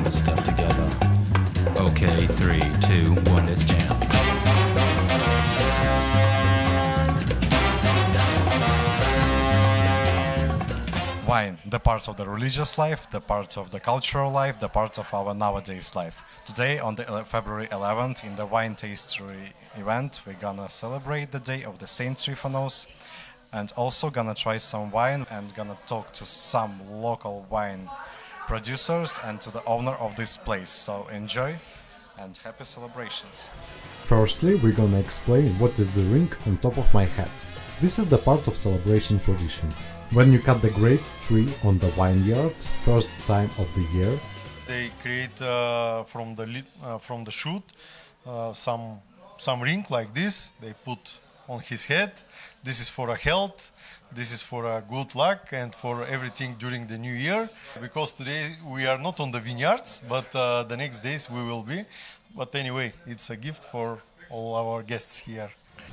getting the stuff together. Okay, 3, 2, 1, let's jam. Wine, the part of the religious life, the part of the cultural life, the part of our nowadays life. Today, on the February 11th, in the wine tastery event, we're gonna celebrate the day of the Saint Tryphonos, and also gonna try some wine and gonna talk to some local wine producers and to the owner of this place. So enjoy and happy celebrations. Firstly, we're gonna explain what is the ring on top of my head. This is the part of celebration tradition. When you cut the grape tree on the vineyard, first time of the year, they create from the shoot some ring like this. They put on his head. This is for a health. This is for a good luck and for everything during the new year. Because today we are not on the vineyards, but the next days we will be. But anyway, it's a gift for all our guests here.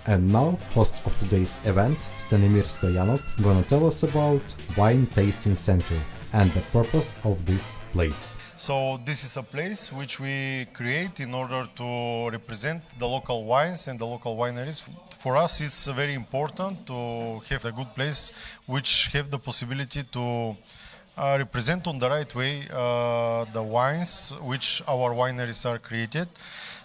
And now, host of today's event, Stanimir Stoyanov, gonna tell us about Wine Tasting Center and the purpose of this place. So this is a place which we create in order to represent the local wines and the local wineries. For us, it's very important to have a good place which have the possibility to represent on the right way the wines which our wineries are created.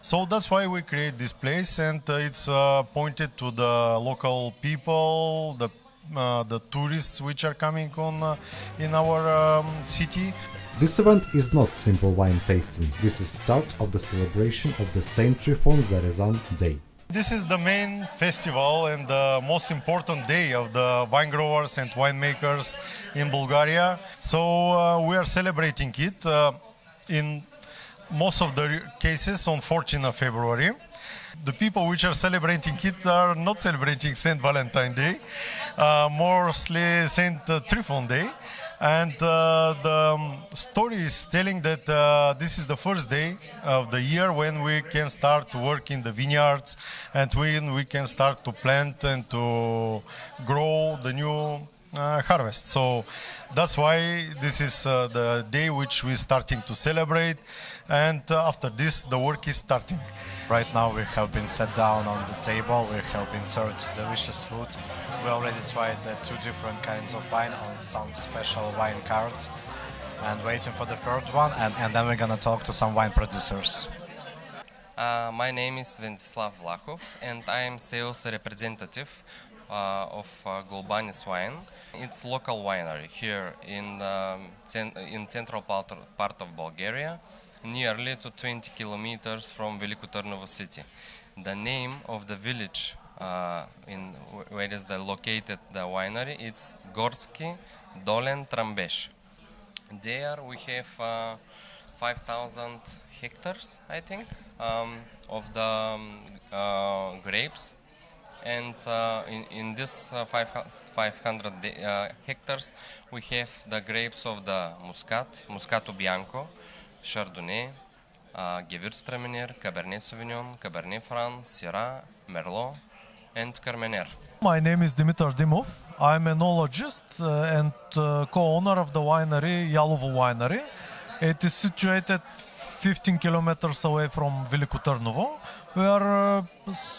So that's why we create this place, and it's pointed to the local people, the tourists which are coming on in our city. This event is not simple wine tasting. This is start of the celebration of the Saint Tryphon Zarezan Day. This is the main festival and the most important day of the wine growers and winemakers in Bulgaria. So we are celebrating it in most of the cases on 14th of February. The people which are celebrating it are not celebrating Saint Valentine Day, mostly Saint Tryphon Day. And the story is telling that this is the first day of the year when we can start to work in the vineyards and when we can start to plant and to grow the new harvest. So that's why this is the day which we're starting to celebrate, and after this the work is starting. Right now we have been sat down on the table, we have been served delicious food. We already tried the 2 different kinds of wine on some special wine cards and waiting for the third one, and then we're gonna talk to some wine producers. My name is Ventsislav Vlachov and I am sales representative of Gulbanis Wine. It's local winery here in central part of Bulgaria, nearly to 20 kilometers from Veliko Tarnovo city. The name of the village where is located the winery, it's Gorsky Dolen Trambesh. There we have 5,000 hectares, I think, of the grapes. And in this 500 hectares, we have the grapes of the Muscato Bianco, Chardonnay, Gewürztraminer, Cabernet Sauvignon, Cabernet Franc, Syrah, Merlot, and Carmener. My name is Dimitar Dimov. I'm an enologist and co-owner of the winery Yalovo Winery. It is situated 15 kilometers away from Veliko Tarnovo. We are a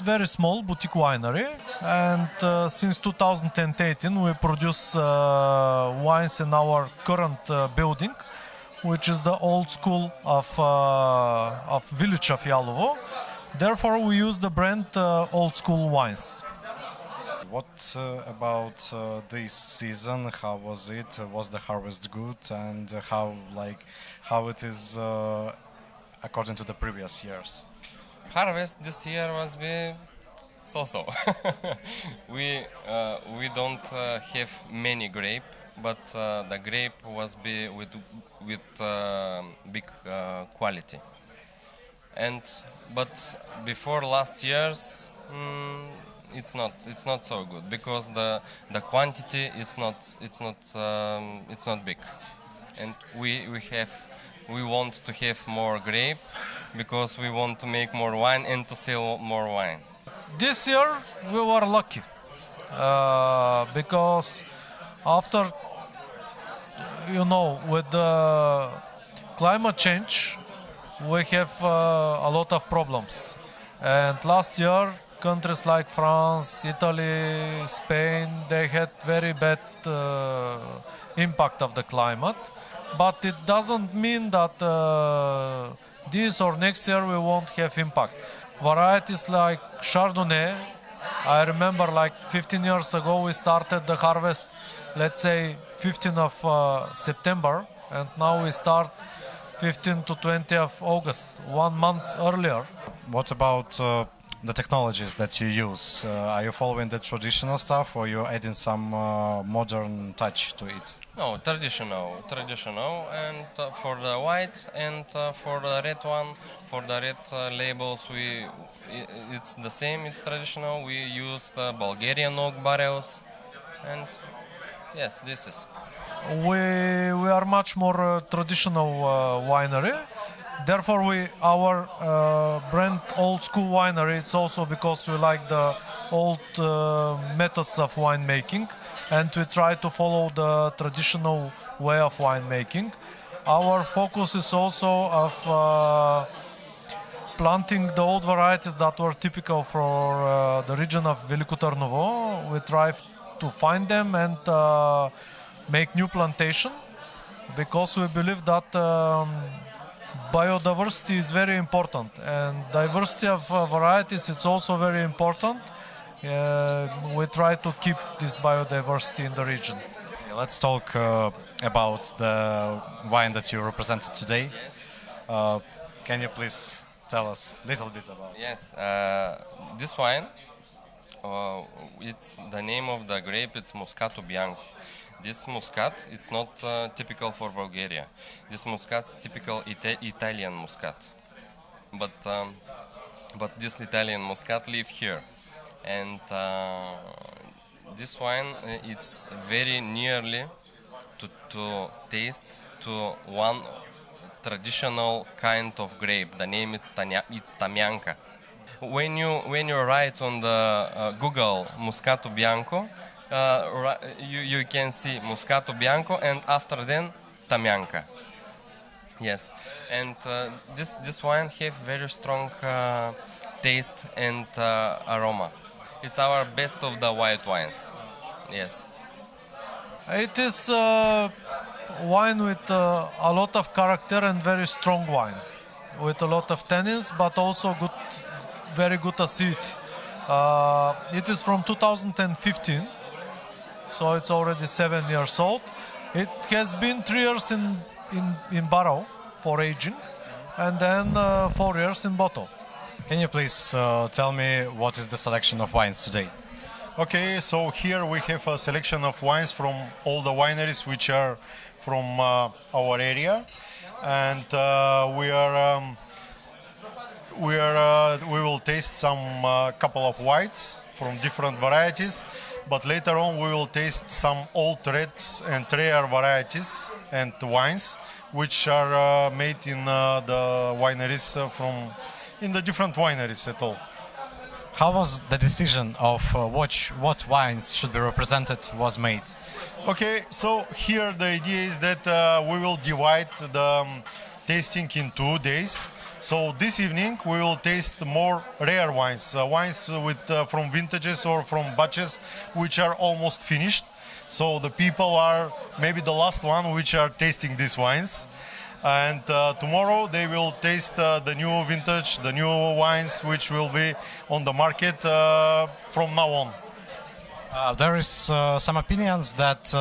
very small boutique winery, and since 2018 we produce wines in our current building, which is the old school of village of Yalovo. Therefore, we use the brand Old School Wines. What about this season? How was it? Was the harvest good? And how it is according to the previous years? Harvest this year was so-so. we don't have many grape, but the grape was with big quality. But before last years, it's not so good because the quantity is not big, and we want to have more grape because we want to make more wine and to sell more wine. This year we were lucky because after with the climate change, we have a lot of problems. And last year, countries like France, Italy, Spain, they had very bad impact of the climate. But it doesn't mean that this or next year we won't have impact. Varieties like Chardonnay, I remember like 15 years ago we started the harvest, let's say 15th of September, and now we start 15 to 20 of August, 1 month earlier. What about the technologies that you use? Are you following the traditional stuff, or you're adding some modern touch to it? No, traditional, and for the white and for the red one, for the red labels, it's the same. It's traditional. We use the Bulgarian oak barrels, and yes, this is. We are much more traditional winery. Therefore, our brand Old School Winery, it's also because we like the old methods of winemaking, and we try to follow the traditional way of winemaking. Our focus is also of planting the old varieties that were typical for the region of Veliko Tarnovo. We try to find them and make new plantation, because we believe that biodiversity is very important, and diversity of varieties is also very important. We try to keep this biodiversity in the region. Let's talk about the wine that you represented today. Yes. Can you please tell us a little bit about it? Yes, this wine, it's the name of the grape, it's Moscato Bianco. This Muscat, it's not typical for Bulgaria. This Muscat is typical Italian Muscat. But this Italian Muscat live here. And this wine, it's very nearly to taste to one traditional kind of grape. The name it's Tamyanka. When you write on the Google Moscato Bianco, you can see Moscato Bianco, and after then Tamyanka. Yes, and this wine have very strong taste and aroma. It's our best of the white wines. Yes. It is wine with a lot of character and very strong wine, with a lot of tannins, but also very good acidity. It is from 2015. So it's already 7 years old. It has been 3 years in barrel for aging, and then 4 years in bottle. Can you please tell me what is the selection of wines today? Okay, so here we have a selection of wines from all the wineries which are from our area, and we will taste some couple of whites from different varieties. But later on we will taste some old reds and rare varieties and wines which are made in the wineries in the different wineries at all. How was the decision of what wines should be represented was made? Okay, so here the idea is that we will divide the tasting in 2 days. So this evening we will taste more rare wines, wines from vintages or from batches which are almost finished. So the people are maybe the last one which are tasting these wines. And tomorrow they will taste the new vintage, the new wines which will be on the market from now on. There is some opinions that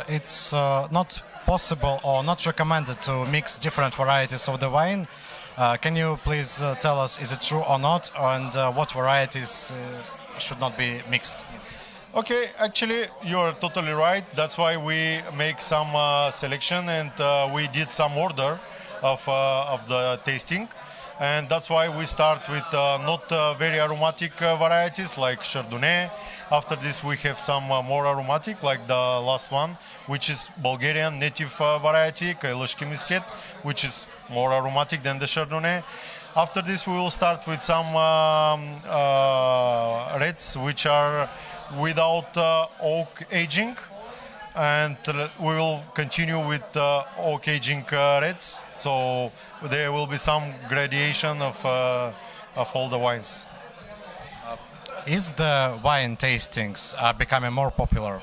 it's not possible or not recommended to mix different varieties of the wine. Can you please tell us, is it true or not, and what varieties should not be mixed? Okay, actually you're totally right. That's why we make some selection, and we did some order of the tasting, and that's why we start with not very aromatic varieties like Chardonnay. After this we have some more aromatic, like the last one, which is Bulgarian native variety, Kailashki Misket, which is more aromatic than the Chardonnay. After this we will start with some reds which are without oak aging. and we will continue with oak aging reds. So there will be some gradation of all the wines. Is the wine tastings becoming more popular?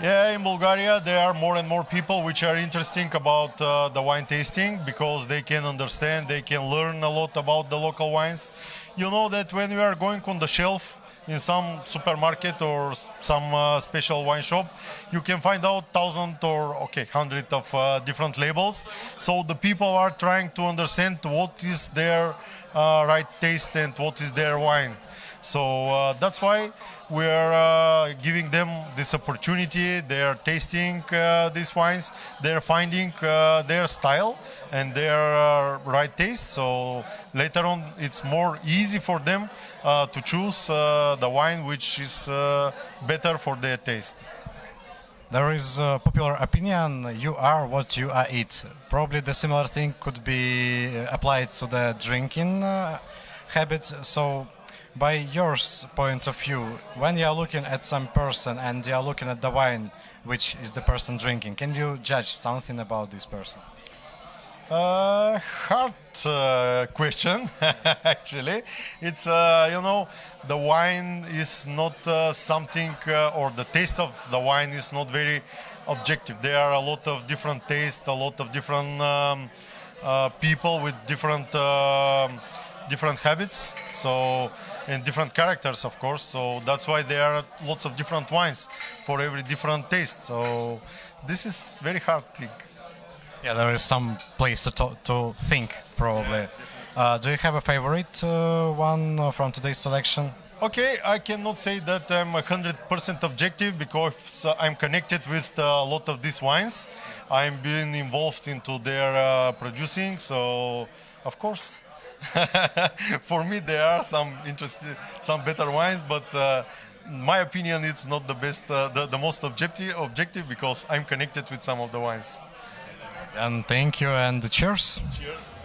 Yeah, in Bulgaria there are more and more people which are interesting about the wine tasting because they can understand, they can learn a lot about the local wines. You know that when you are going on the shelf in some supermarket or some special wine shop, you can find out thousand or hundred of different labels. So the people are trying to understand what is their right taste and what is their wine. So that's why we are giving them this opportunity. They are tasting these wines. They are finding their style and their right taste. So later on, it's more easy for them to choose the wine which is better for their taste. There is a popular opinion, you are what you eat. Probably the similar thing could be applied to the drinking habits. So by your point of view, when you are looking at some person and you are looking at the wine which is the person drinking, can you judge something about this person? Hard question, actually. It's, the wine is not something, or the taste of the wine is not very objective. There are a lot of different tastes, a lot of different people with different habits, so, and different characters, of course. So that's why there are lots of different wines for every different taste. So this is very hard thing. Yeah, there is some place to think, probably. Do you have a favorite one from today's selection? Okay, I cannot say that I'm 100% objective because I'm connected with a lot of these wines. I'm being involved into their producing, so of course, for me there are some some better wines, but my opinion it's not the best, the most objective because I'm connected with some of the wines. And thank you and cheers. Cheers.